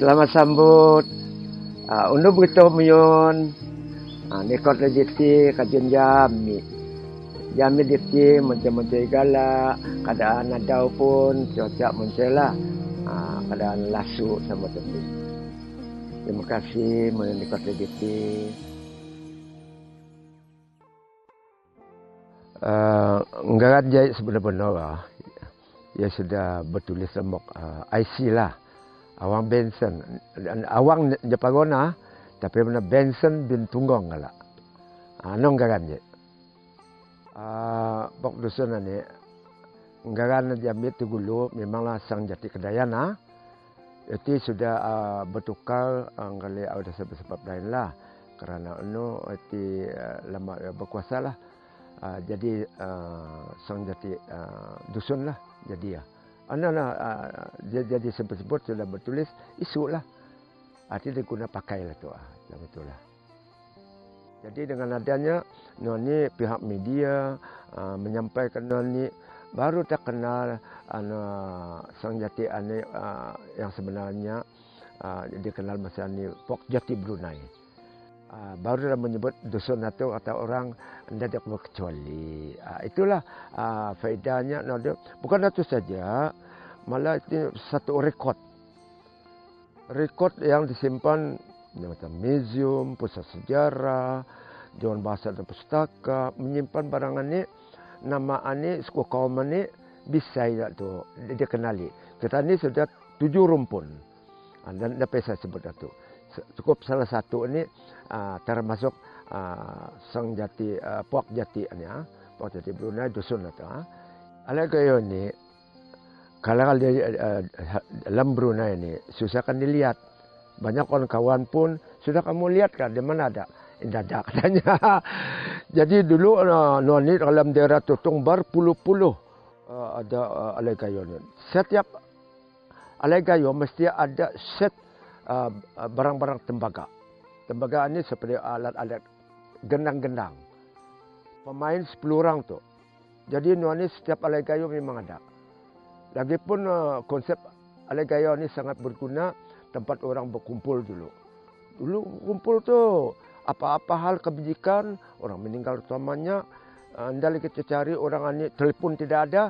Selamat sambut. Undu begitu miyon. Nekot rejeki kajun jami. Jami diti mencai gala. Keadaan adau pun cuaca mencela. Keadaan lasu sama tepi. Terima kasih menekot rejeki. Enggak jahit sebenar-benar. Ya sudah bertulis lemok IC lah. Awang Benson. Awang Japagona. Tapi benar Benson bin Tunggong kala. Anong gagan je. Pok dusun ni. Gagan jamit tu gulu. Memanglah sang jati kedayana. Itu sudah bertukar. Kali ada sebab-sebab lain lah. Kerana itu lama berkuasa lah. Jadi sang jati dusun lah. Jadi ya. Jadi sebut-sebut sudah bertulis isu lah. Artinya dia guna pakai lah tu. Betul lah. Jadi dengan adanya ni pihak media menyampaikan ni baru tak kenal sang jati ani yang sebenarnya dikenal masa ni Pok Jati Brunei. Baru dah menyebut dusun itu atau orang tidak berkecuali. Itulah faedahnya. Bukan itu saja, malah itu satu rekod. Rekod yang disimpan macam museum, pusat sejarah, Dewan Bahasa dan Pustaka, menyimpan barangan ni, nama ni, suku kaum ni bisa tu dia kenali. Kita ni sudah 7 rumpun. Dan dapat saya sebut itu. Cukup salah satu ni termasuk sang jati Puak Jati ni, Puak Jati Brunei dusun itu. Alagayo ni kalau dia dalam Brunei ni susah kan dilihat. Banyak kawan-kawan pun sudah kamu lihat kan di mana ada? Tidak ada katanya. Jadi dulu ni dalam daerah Tutung berpuluh-puluh ada alagayo ni. Setiap alagayo mesti ada set barang-barang tembaga. Tembaga ini seperti alat-alat gendang-gendang. Pemain 10 orang tu. Jadi ni setiap alagayo memang ada. Lagipun konsep alagayo ini sangat berguna tempat orang berkumpul dulu. Dulu kumpul tu apa-apa hal kebajikan orang meninggal utamanya anda lagi cari orang ini telefon tidak ada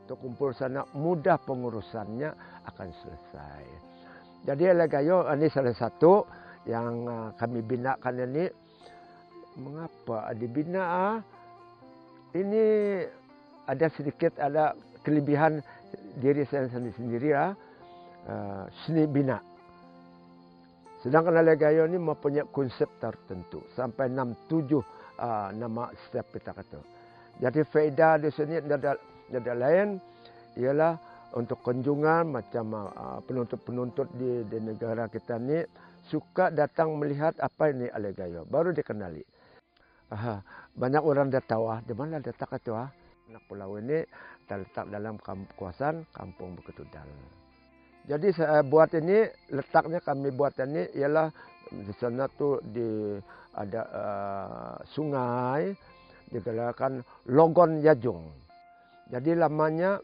untuk kumpul sana mudah pengurusannya akan selesai. Jadi alagayo ini salah satu yang kami binakan ini. Mengapa dibina? Ini ada sedikit ada kelebihan diri saya sendiri ya. Seni bina. Sedangkan alagayo ini mempunyai konsep tertentu. Sampai 6-7 nama setiap kita kata. Jadi faedah di sini ada lain ialah untuk kunjungan macam penuntut-penuntut di negara kita ni suka datang melihat apa ini alagayo. Baru dikenali. Banyak orang dah tahu di mana letak itu. Anak pulau ini terletak dalam kawasan Kampung Beketudal. Jadi saya buat ini, letaknya kami buat ini ialah di sana tu ada sungai digelarkan Logon Yajung. Jadi lamanya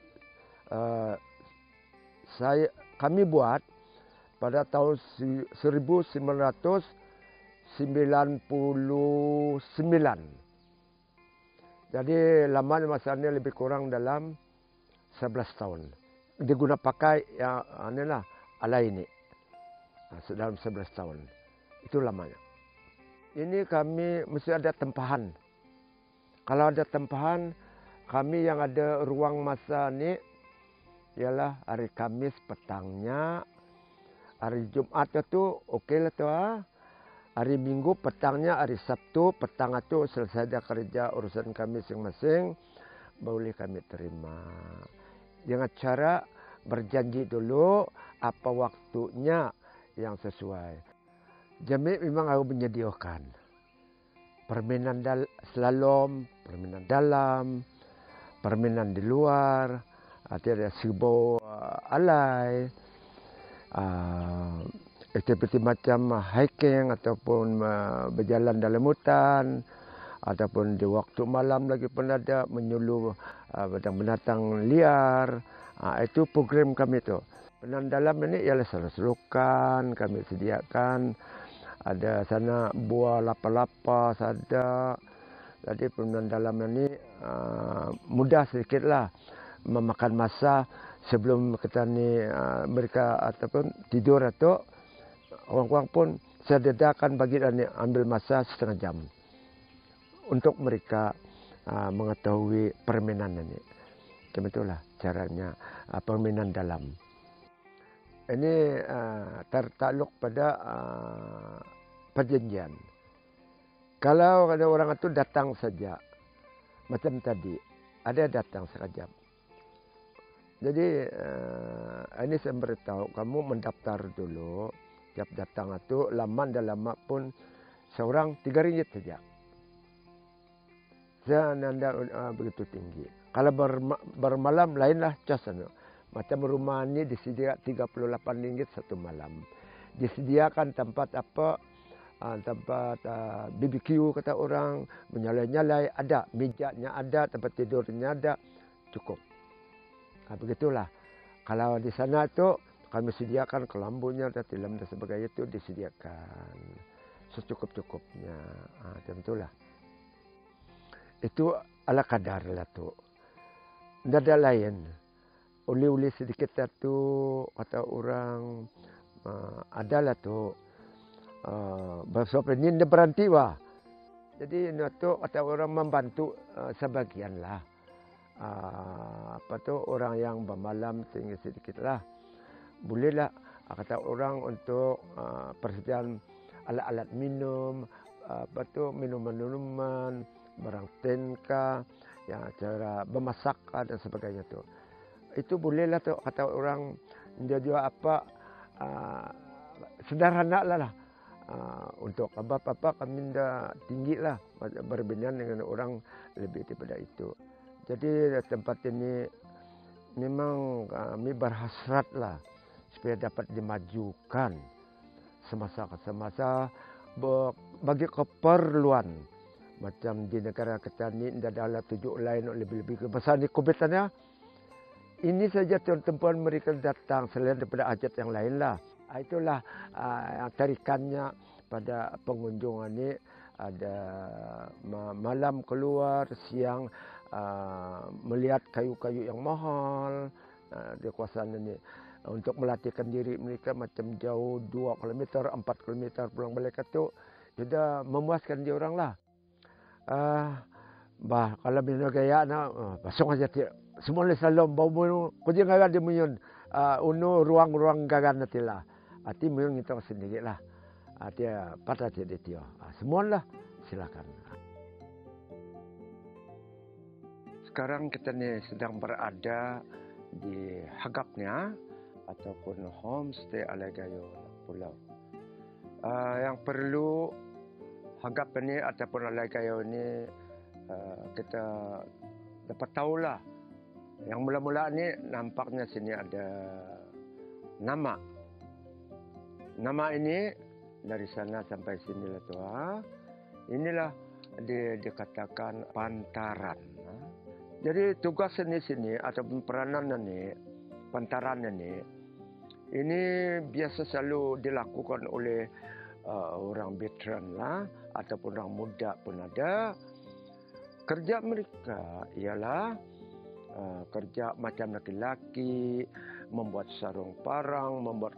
kami buat pada tahun 1999. Jadi lamanya masa ini lebih kurang dalam 11 tahun. Diguna pakai yang inilah ala ini. Dalam 11 tahun. Itu lamanya. Ini kami mesti ada tempahan. Kalau ada tempahan, kami yang ada ruang masa ni ialah hari Kamis petangnya, hari Jumat itu okey lah tu. Hari Minggu petangnya, hari Sabtu petang itu selesai dah kerja urusan kami masing-masing, boleh kami terima. Dengan cara berjanji dulu apa waktunya yang sesuai. Jami memang aku menyediakan permainan slalom, permainan dalam, permainan di luar, ada serbau alai, aktiviti macam hiking ataupun berjalan dalam hutan, ataupun di waktu malam lagi pun ada menyuluh binatang liar. Itu program kami tu. Penandalam ini ialah selokan kami sediakan. Ada sana buah lapa-lapa, sada. Jadi penandalam ini mudah sedikitlah memakan masa sebelum kita ni mereka ataupun tidur atau orang-orang pun saya dedakan bagi dan ambil masa setengah jam untuk mereka mengetahui permainan ini. Macam itulah caranya permainan dalam. Ini tertakluk pada perjanjian. Kalau ada orang itu datang saja, macam tadi, ada datang sekejap. Jadi ini saya beritahu kamu mendaftar dulu. Tiap datang itu lama dan lama pun seorang 3 ringgit saja. Saya nanda begitu tinggi. Kalau bermalam lainlah casano. Macam rumah ini disediakan 38 ringgit satu malam. Disediakan tempat apa? Tempat BBQ kata orang, menyalai-nyalai ada, mejanya ada, tempat tidurnya ada, cukup. Begitulah. Kalau di sana tu kami sediakan kelambunya dan tilam dan sebagainya itu disediakan secukup-cukupnya. Macam itulah. Itu ala kadar lah tu. Tidak ada lain. Uli-uli sedikit tu kata orang adalah tu bersopir ini berhenti wah. Jadi itu kata orang membantu sebagian lah. Apa tu orang yang bermalam tinggi sedikit lah. Bolehlah kata orang untuk persediaan alat-alat minum, apa tu minuman-minuman, barang tenka, yang cara memasak dan sebagainya tu. Itu bolehlah tu kata orang dia juga apa sederhana lah. Untuk apa-apa kami dah tinggi lah berbanding dengan orang lebih daripada itu. Jadi tempat ini memang kami berhasrat lah supaya dapat dimajukan semasa bagi keperluan macam di negara kita ni tidak ada tujuh lain lebih-lebih besar ni kubetannya. Ini saja tempat mereka datang selain daripada hajat yang lain lah. Itulah tarikannya pada pengunjung ini. Ada malam keluar, siang melihat kayu-kayu yang mahal di kawasan ini. Untuk melatihkan diri mereka macam jauh 2 km, 4 km pulang balik itu. Sudah memuaskan dia orang lah. Kalau bina gaya na pasong aja ti semua le salom bau mo ko di ngagan di muyon uno ruang-ruang gagan na tila ati muyon itu sendiri lah ati pada ti tio semua lah silakan. Sekarang kita ni sedang berada di Hagapnya ataupun homestay Alagayo Pulau. Yang perlu Hagap ini ataupun Alagayo ini kita dapat tahulah. Yang mula-mula ni nampaknya sini ada nama. Nama ini dari sana sampai sini lah tu. Inilah dikatakan pantaran. Jadi tugas sini ataupun peranan ini, pantaran ini biasa selalu dilakukan oleh orang veteran lah ataupun orang muda pun ada. Kerja mereka ialah kerja macam laki-laki, membuat sarung parang, membuat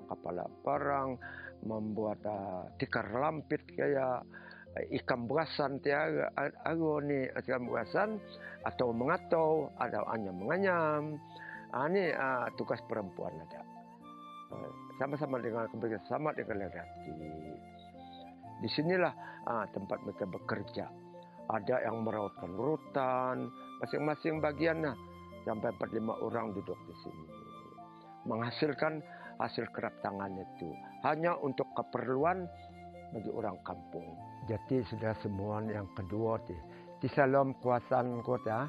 kepala parang, membuat tikar lampit kayak ikan berasan tiaga ago ni ikan berasan atau mengatau ada hanya menganyam. Ini tugas perempuan ada. Sama-sama dengan bersama dengan lelaki. Di sinilah tempat mereka bekerja. Ada yang merawatkan rutan, masing-masing bagiannya sampai 4-5 orang duduk di sini. Menghasilkan hasil kerap tangan itu hanya untuk keperluan bagi orang kampung. Jadi sudah semua yang kedua di dalam kawasan kota,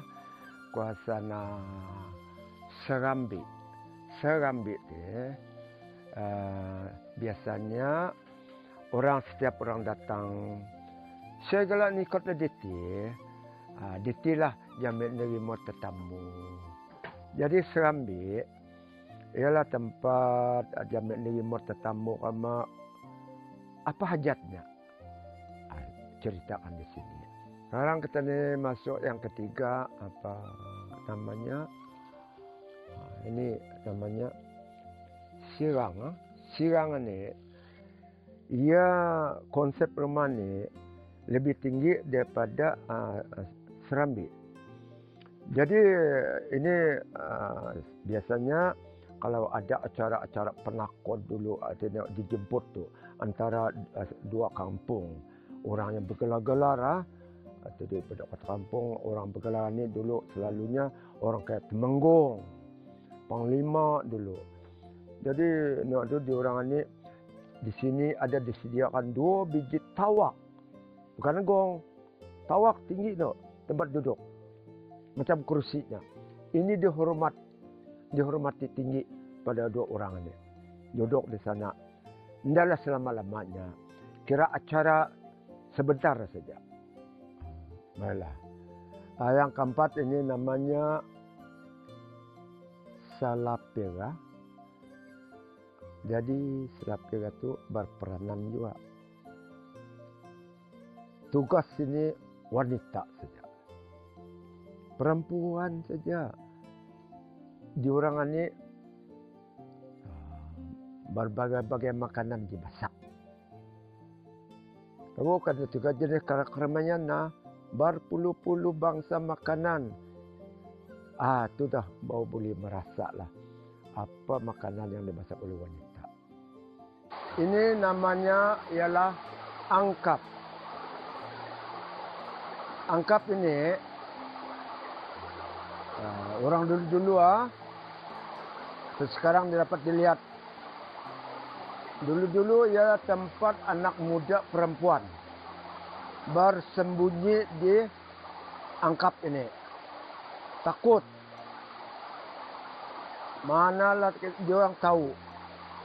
kawasan Serambi. Serambi biasanya setiap orang datang segala nikot le diti lah yang menerima tetamu. Jadi Serambi Ialah tempat jamek nerima tetamu kama apa hajatnya. Ceritakan di sini. Sekarang kita nih masuk yang ketiga, apa namanya? Ini namanya Sirang. Sirang ini, ia konsep rumah ini lebih tinggi daripada Serambi. Jadi ini biasanya kalau ada acara-acara penakut dulu ada dijemput tuh antara dua kampung, orang yang bergelar-gelar atau di pada kampung orang bergelar ni dulu selalunya orang kayak Temenggung, Panglima dulu. Jadi nak tu di orang ni di sini ada disediakan 2 biji tawak, bukan gong, tawak tinggi tu tempat duduk macam kursinya. Ini dihormati tinggi pada 2 orang ini. Duduk di sana. Tidaklah selama-lamanya. Kira acara sebentar saja. Baiklah. Yang keempat ini namanya Salapira. Jadi Salapira itu berperanan juga. Tugas ini wanita saja. Perempuan saja. Diorang ini berbagai-bagai makanan dimasak. Lalu ada juga jenis keramaian berpuluh-puluh bangsa makanan. Itu dah baru boleh merasalah apa makanan yang dimasak oleh wanita. Ini namanya ialah angkap. Angkap ini orang dulu-dulu sekarang dapat dilihat. Dulu-dulu ialah tempat anak muda perempuan bersembunyi di angkap ini. Takut. Manalah dia orang tahu.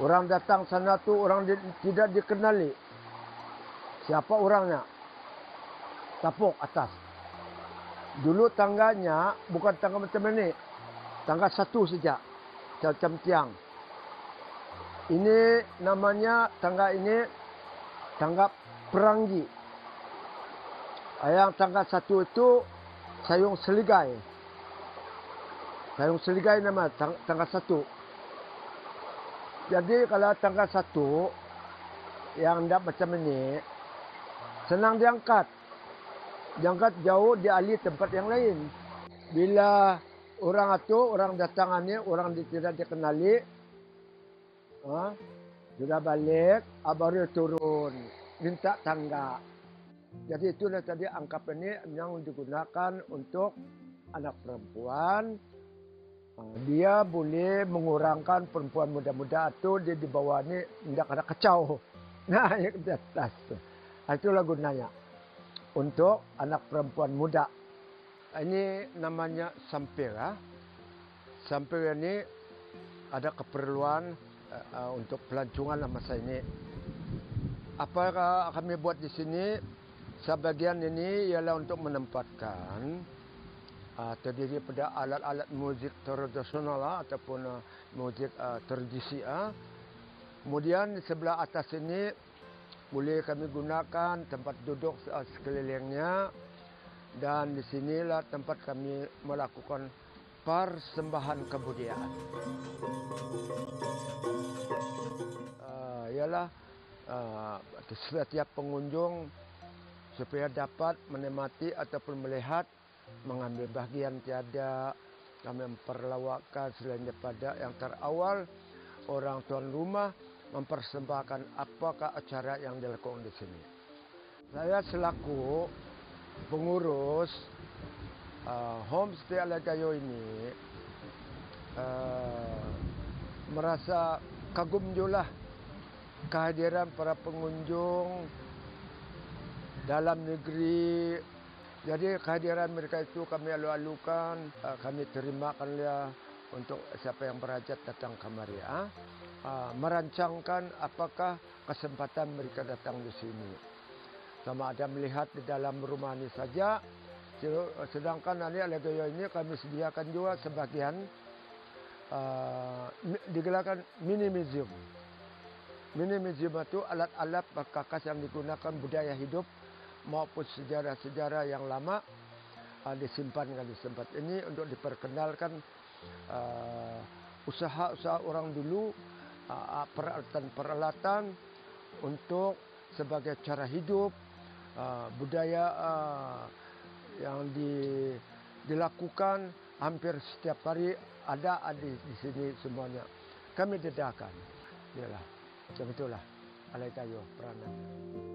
Orang datang sana tu orang tidak dikenali. Siapa orangnya? Tapuk atas. Dulu tangganya bukan tangga macam ini. Tangga satu saja. Macam tiang. Ini namanya tangga ini tangga peranggi. Yang tangga satu itu sayung seligai. Sayung seligai nama tangga satu. Jadi kalau tangga satu yang tidak macam ini senang diangkat. Diangkat jauh dialih tempat yang lain. Bila orang itu orang datangannya orang tidak dikenali, sudah balik, baru turun minta tangga. Jadi itulah tadi angkap ini yang digunakan untuk anak perempuan. Dia boleh mengurangkan perempuan muda-muda itu dia di bawah ni tidak ada kacau. Naik di atas. Itulah gunanya untuk anak perempuan muda. Ini namanya sampir. Sampir ini ada keperluan untuk pelancongan masa ini. Apa kami buat di sini? Sebagian ini ialah untuk menempatkan terdiri pada alat-alat muzik tradisional ataupun muzik tradisi. Kemudian di sebelah atas ini boleh kami gunakan tempat duduk sekelilingnya, dan di sinilah tempat kami melakukan persembahan kebudayaan. Ialah setiap pengunjung supaya dapat menikmati ataupun melihat, mengambil bahagian tiada, kami memperlawakkan selain daripada yang terawal orang tuan rumah mempersembahkan apakah acara yang dilakukan di sini. Saya selaku pengurus Homestay Alagayo ini merasa kagum juga kehadiran para pengunjung dalam negeri. Jadi kehadiran mereka itu kami alu-alukan, kami terimakanlah untuk siapa yang berhajat datang kemari. Merancangkan apakah kesempatan mereka datang di sini. Sama ada melihat di dalam rumah ini saja. Sedangkan Ali Alagayo ini kami sediakan juga sebagian digelarkan mini museum. Mini museum itu alat-alat perkakas yang digunakan budaya hidup maupun sejarah-sejarah yang lama disimpan di tempat ini untuk diperkenalkan usaha-usaha orang dulu, peralatan-peralatan untuk sebagai cara hidup, budaya yang dilakukan hampir setiap hari ada di sini semuanya. Kami dedahkan. Yalah, begitulah Alai Kayu peranan.